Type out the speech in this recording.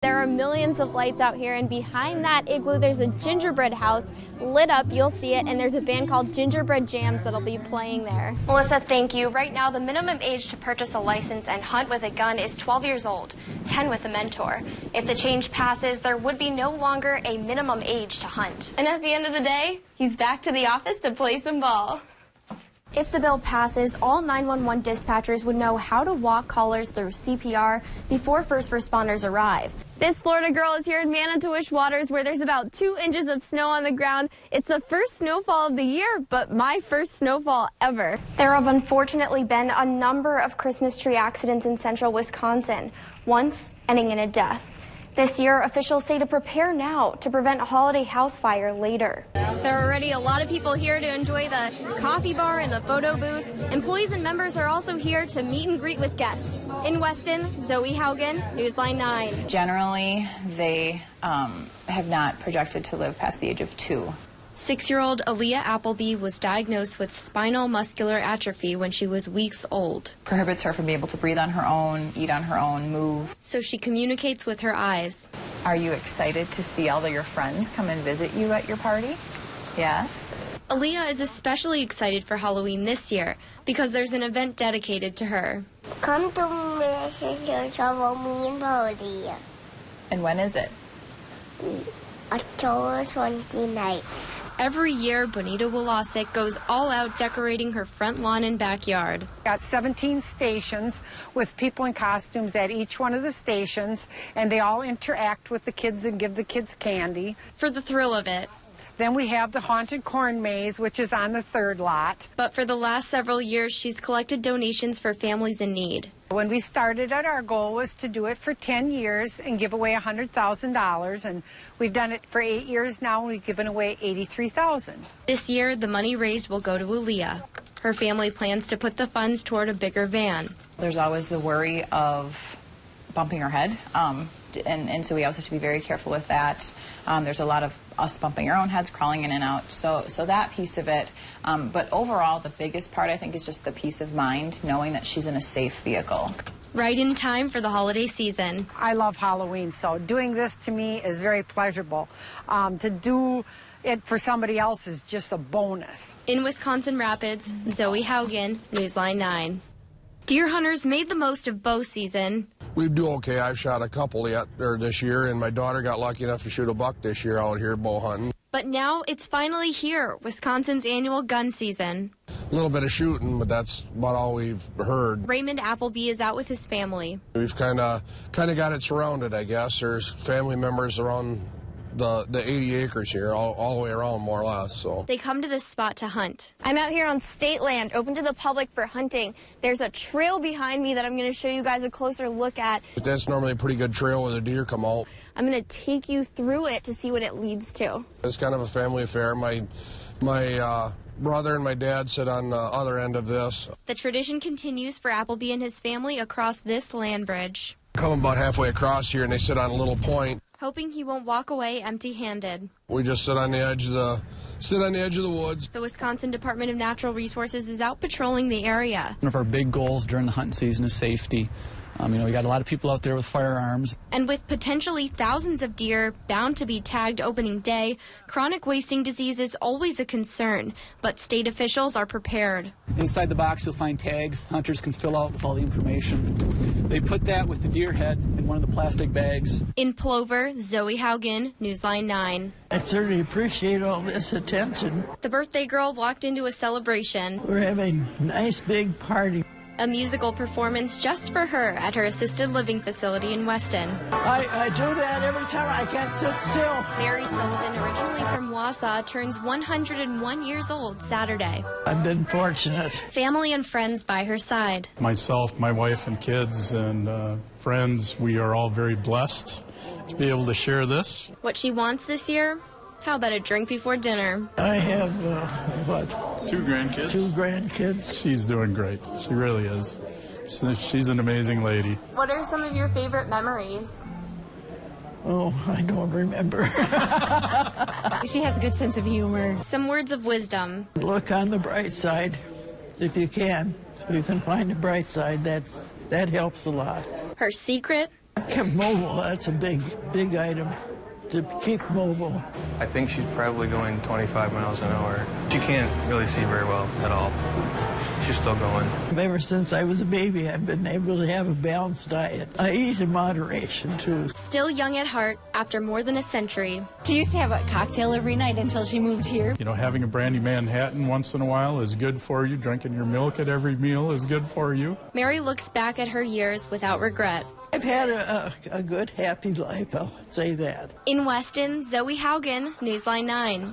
There are millions of lights out here, and behind that igloo there's a gingerbread house lit up. You'll see it, and there's a band called Gingerbread Jams that'll be playing there. Melissa, thank you. Right now the minimum age to purchase a license and hunt with a gun is 12 years old, 10 with a mentor. If the change passes, there would be no longer a minimum age to hunt. And at the end of the day, he's back to the office to play some ball. If the bill passes, all 911 dispatchers would know how to walk callers through CPR before first responders arrive. This Florida girl is here in Manitowish waters where there's about 2 inches of snow on the ground. It's the first snowfall of the year, but my first snowfall ever. There have unfortunately been a number of Christmas tree accidents in central Wisconsin, once ending in a death. This year, officials say to prepare now to prevent a holiday house fire later. There are already a lot of people here to enjoy the coffee bar and the photo booth. Employees and members are also here to meet and greet with guests. In Weston, Zoe Haugen, Newsline 9. Generally, they have not projected to live past the age of 2. 6-year-old Aaliyah Applebee was diagnosed with spinal muscular atrophy when she was weeks old. Prohibits her from being able to breathe on her own, eat on her own, move. So she communicates with her eyes. Are you excited to see all of your friends come and visit you at your party? Yes. Aaliyah is especially excited for Halloween this year because there's an event dedicated to her. Come to Mrs. Halloween party. And when is it? October 29th. Every year, Bonita Wolosik goes all out decorating her front lawn and backyard. Got 17 stations with people in costumes at each one of the stations, and they all interact with the kids and give the kids candy. For the thrill of it. Then we have the Haunted Corn Maze, which is on the 3rd lot. But for the last several years, she's collected donations for families in need. When we started it, our goal was to do it for 10 years and give away $100,000, and we've done it for 8 years now, and we've given away $83,000. This year, the money raised will go to Aaliyah. Her family plans to put the funds toward a bigger van. There's always the worry of bumping her head, and so we always have to be very careful with that. There's a lot of us bumping our own heads, crawling in and out, so that piece of it. But overall, the biggest part, I think, is just the peace of mind, knowing that she's in a safe vehicle. Right in time for the holiday season. I love Halloween, so doing this to me is very pleasurable. To do it for somebody else is just a bonus. In Wisconsin Rapids, Zoe Haugen, Newsline 9. Deer hunters made the most of bow season. We do okay. I've shot a couple this year, and my daughter got lucky enough to shoot a buck this year out here bow hunting. But now it's finally here, Wisconsin's annual gun season. A little bit of shooting, but that's about all we've heard. Raymond Applebee is out with his family. We've kind of got it surrounded, I guess. There's family members around the 80 acres here, all the way around, more or less. So they come to this spot to hunt. I'm out here on state land, open to the public for hunting. There's a trail behind me that I'm going to show you guys a closer look at. That's normally a pretty good trail where the deer come out. I'm going to take you through it to see what it leads to. It's kind of a family affair. My brother and my dad sit on the other end of this. The tradition continues for Applebee and his family across this land bridge. Come about halfway across here, and they sit on a little point. Hoping he won't walk away empty-handed. We just sit on the edge of the woods. The Wisconsin Department of Natural Resources is out patrolling the area. One of our big goals during the hunting season is safety. We got a lot of people out there with firearms. And with potentially thousands of deer bound to be tagged opening day, chronic wasting disease is always a concern, but state officials are prepared. Inside the box you'll find tags hunters can fill out with all the information. They put that with the deer head in one of the plastic bags. In Plover, Zoe Haugen, Newsline 9. I certainly appreciate all this attention. The birthday girl walked into a celebration. We're having a nice big party. A musical performance just for her at her assisted living facility in Weston. I do that every time. I can't sit still. Mary Sullivan, originally from Wausau, turns 101 years old Saturday. I've been fortunate. Family and friends by her side. Myself, my wife and kids and friends, we are all very blessed to be able to share this. What she wants this year? How about a drink before dinner? I have, 2 grandkids. 2 grandkids. She's doing great. She really is. She's an amazing lady. What are some of your favorite memories? Oh, I don't remember. She has a good sense of humor. Some words of wisdom. Look on the bright side, if you can. If you can find the bright side, that helps a lot. Her secret? Kept mobile, that's a big item. To keep mobile. I think she's probably going 25 miles an hour. She can't really see very well at all. She's still going. Ever since I was a baby, I've been able to have a balanced diet. I eat in moderation, too. Still young at heart after more than a century. She used to have a cocktail every night until she moved here. You know, having a brandy Manhattan once in a while is good for you. Drinking your milk at every meal is good for you. Mary looks back at her years without regret. I've had a good, happy life, I'll say that. In Weston, Zoe Haugen, Newsline 9.